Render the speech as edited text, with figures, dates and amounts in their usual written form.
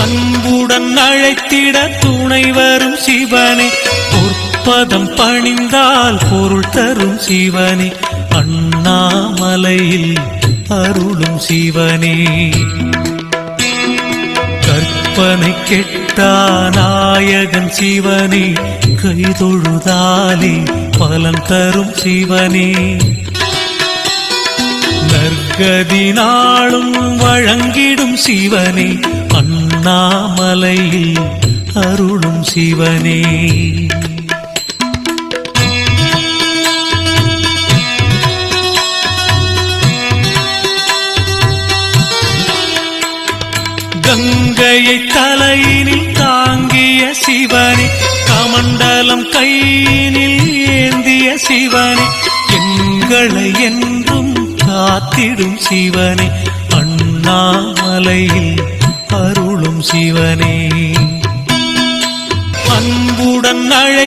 அன்புடன் அழைத்திட துணை வரும் சிவனே, பொற்பதம் பணிந்தால் பொருள் தரும் சிவனே, அண்ணாமலையில் அருளும் சிவனே. கற்பனை கெட்டா நாயகன் சிவனே, கைதொழுதாலே பலன் தரும் சிவனே. நற்கதி நாளும் வழங்கிடும் சிவனே, அண்ணாமலையில் அருளும் சிவனே. கங்கையை தலையினில் தாங்கிய சிவனே, கமண்டலம் கையினில் ஏந்திய சிவனே, எங்களை என்றும் காத்திடும் சிவனே, அண்ணாமலையில் அருளும் சிவனே. அன்புடன் அழை